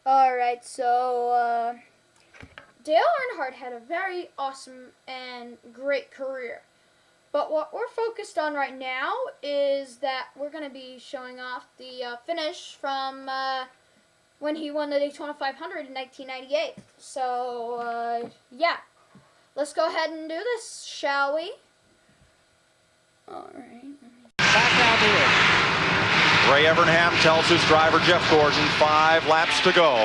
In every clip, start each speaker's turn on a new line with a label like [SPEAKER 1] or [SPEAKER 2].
[SPEAKER 1] Alright, so Dale Earnhardt had a very awesome and great career. But what we're focused on right now is that we're going to be showing off the finish from when he won the Daytona 500 in 1998. So, yeah. Let's go ahead and do this, shall we? Alright.
[SPEAKER 2] Back out here.
[SPEAKER 3] Ray Evernham tells his driver, Jeff Gordon, 5 laps to go.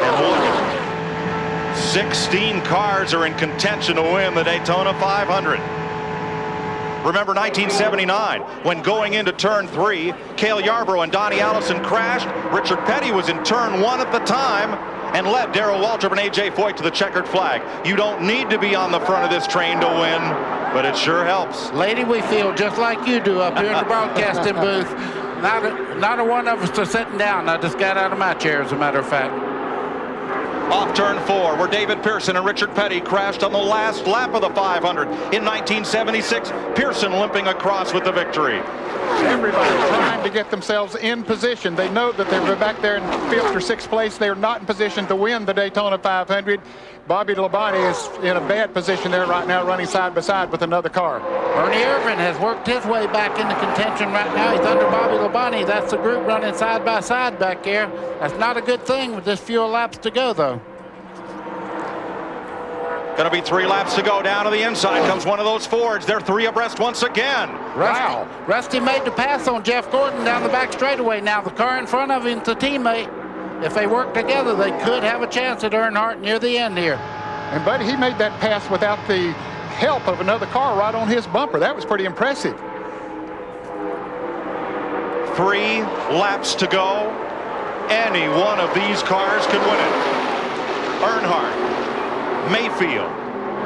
[SPEAKER 3] And look, 16 cars are in contention to win the Daytona 500. Remember 1979, when going into turn 3, Cale Yarborough and Donnie Allison crashed. Richard Petty was in turn 1 at the time and led Darrell Waltrip and A.J. Foyt to the checkered flag. You don't need to be on the front of this train to win, but it sure helps.
[SPEAKER 2] Lady, we feel just like you do up here in the broadcasting booth. Not a one of us are sitting down. I just got out of my chair, as a matter of fact.
[SPEAKER 3] Off turn 4, where David Pearson and Richard Petty crashed on the last lap of the 500 in 1976. Pearson limping across with the victory.
[SPEAKER 4] Everybody trying to get themselves in position. They know that they're back there in 5th or 6th place. They're not in position to win the Daytona 500. Bobby Labonte is in a bad position there right now, running side by side with another car.
[SPEAKER 2] Ernie Irvin has worked his way back into contention right now. He's under Bobby Labonte. That's the group running side by side back there. That's not a good thing with just few laps to go, though.
[SPEAKER 3] Going to be 3 laps to go. Down to the inside comes one of those Fords. They're 3 abreast once again.
[SPEAKER 2] Wow. Rusty made the pass on Jeff Gordon down the back straightaway. Now the car in front of him's a teammate. If they work together, they could have a chance at Earnhardt near the end here.
[SPEAKER 4] And, Buddy, he made that pass without the help of another car right on his bumper. That was pretty impressive.
[SPEAKER 3] 3 laps to go. Any one of these cars could win it. Earnhardt, Mayfield,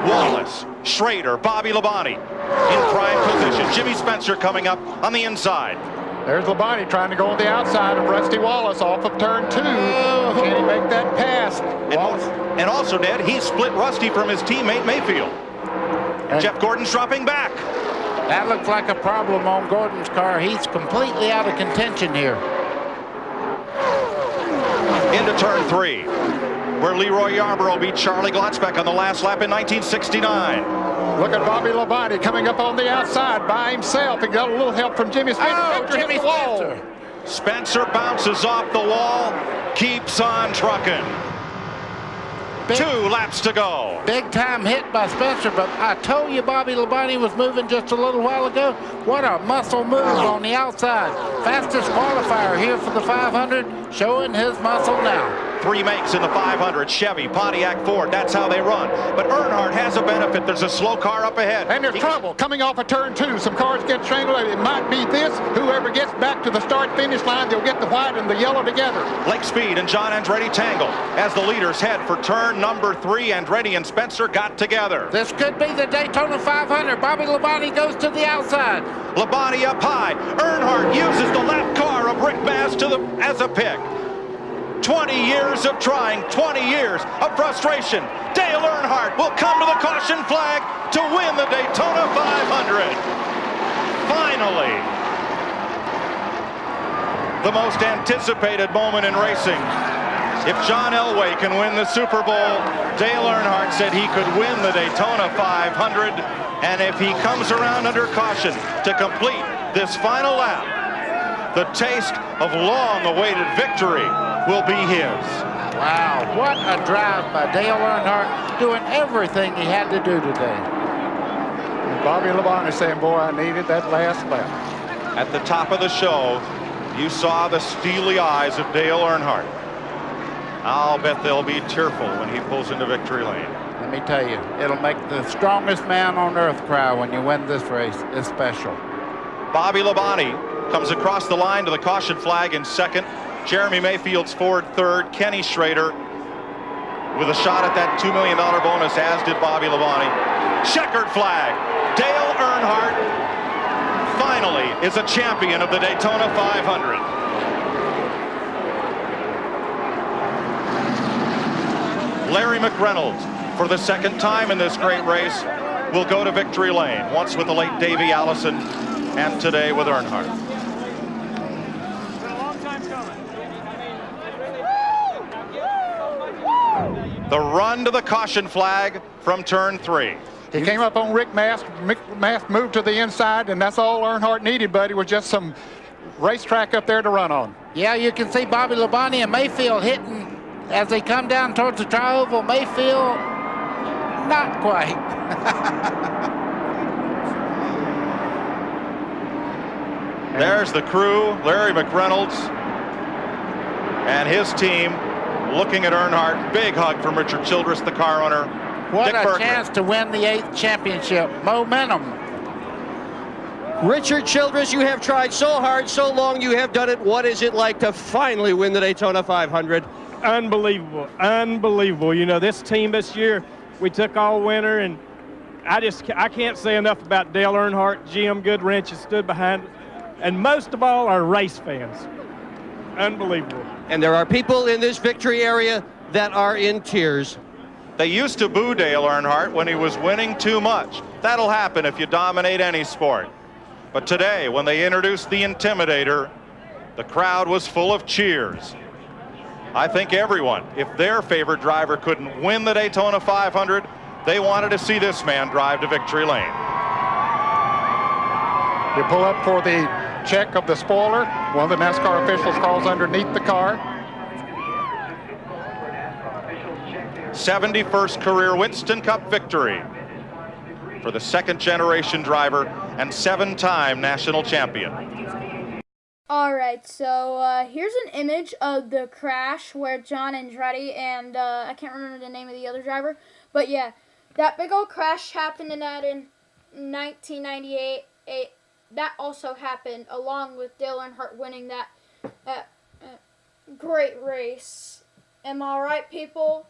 [SPEAKER 3] Wallace, Schrader, Bobby Labonte in prime position. Jimmy Spencer coming up on the inside.
[SPEAKER 4] There's Labonte trying to go on the outside of Rusty Wallace off of turn 2. Can he make that pass?
[SPEAKER 3] And also, Ned, he split Rusty from his teammate Mayfield. And Jeff Gordon's dropping back.
[SPEAKER 2] That looks like a problem on Gordon's car. He's completely out of contention here.
[SPEAKER 3] Into turn 3, where Leroy Yarborough beat Charlie Glotzbeck on the last lap in 1969.
[SPEAKER 4] Look at Bobby Labonte coming up on the outside by himself. He got a little help from Jimmy Spencer.
[SPEAKER 2] Oh, Jimmy Spencer.
[SPEAKER 3] Spencer bounces off the wall, keeps on trucking. 2 laps to go.
[SPEAKER 2] Big time hit by Spencer, but I told you Bobby Labonte was moving just a little while ago. What a muscle move on the outside. Fastest qualifier here for the 500, showing his muscle now.
[SPEAKER 3] 3 makes in the 500, Chevy, Pontiac, Ford. That's how they run. But Earnhardt has a benefit. There's a slow car up ahead.
[SPEAKER 4] And there's trouble coming off of turn 2. Some cars get strangled. It might be this. Whoever gets back to the start-finish line, they'll get the white and the yellow together.
[SPEAKER 3] Lake Speed and John Andretti tangle as the leaders head for turn number 3. Andretti and Spencer got together.
[SPEAKER 2] This could be the Daytona 500. Bobby Labonte goes to the outside.
[SPEAKER 3] Labonte up high. Earnhardt uses the lap car of Rick Mast as a pick. 20 years of trying, 20 years of frustration. Dale Earnhardt will come to the caution flag to win the Daytona 500. Finally, the most anticipated moment in racing. If John Elway can win the Super Bowl, Dale Earnhardt said he could win the Daytona 500. And if he comes around under caution to complete this final lap, the taste of long-awaited victory will be his.
[SPEAKER 2] Wow, what a drive by Dale Earnhardt, doing everything he had to do today.
[SPEAKER 4] And Bobby Labonte saying, boy, I needed that last lap.
[SPEAKER 3] At the top of the show, you saw the steely eyes of Dale Earnhardt. I'll bet they'll be tearful when he pulls into victory lane.
[SPEAKER 2] Let me tell you, it'll make the strongest man on earth cry when you win this race. It's special.
[SPEAKER 3] Bobby Labonte comes across the line to the caution flag in 2nd. Jeremy Mayfield's Ford 3rd. Kenny Schrader with a shot at that $2 million bonus, as did Bobby Labonte. Checkered flag. Dale Earnhardt finally is a champion of the Daytona 500. Larry McReynolds, for the 2nd time in this great race, will go to victory lane, once with the late Davey Allison and today with Earnhardt. The run to the caution flag from turn 3.
[SPEAKER 4] He came up on Rick Mast. Rick Mast moved to the inside, and that's all Earnhardt needed, buddy, was just some racetrack up there to run on.
[SPEAKER 2] Yeah, you can see Bobby Labonte and Mayfield hitting as they come down towards the tri-oval. Mayfield, not quite.
[SPEAKER 3] There's the crew, Larry McReynolds and his team looking at Earnhardt. Big hug from Richard Childress, the car owner.
[SPEAKER 2] What
[SPEAKER 3] Dick
[SPEAKER 2] a
[SPEAKER 3] Bergman.
[SPEAKER 2] chance to win the 8th championship. Momentum.
[SPEAKER 5] Richard Childress, you have tried so hard, so long, you have done it. What is it like to finally win the Daytona 500?
[SPEAKER 6] Unbelievable, unbelievable. You know, this team this year, we took all winter, and I can't say enough about Dale Earnhardt, Jim Goodwrench has stood behind it, and most of all, our race fans. Unbelievable.
[SPEAKER 5] And there are people in this victory area that are in tears.
[SPEAKER 3] They used to boo Dale Earnhardt when he was winning too much. That'll happen if you dominate any sport. But today, when they introduced the Intimidator, the crowd was full of cheers. I think everyone, if their favorite driver couldn't win the Daytona 500, they wanted to see this man drive to victory lane.
[SPEAKER 4] You pull up for the check of the spoiler. One of the NASCAR officials crawls underneath the car.
[SPEAKER 3] 71st career Winston Cup victory for the second-generation driver and 7-time national champion.
[SPEAKER 1] Alright, so here's an image of the crash where John Andretti and I can't remember the name of the other driver, but yeah, that big old crash happened in 1998. That also happened along with Dale Earnhardt winning that great race. Am I right, people?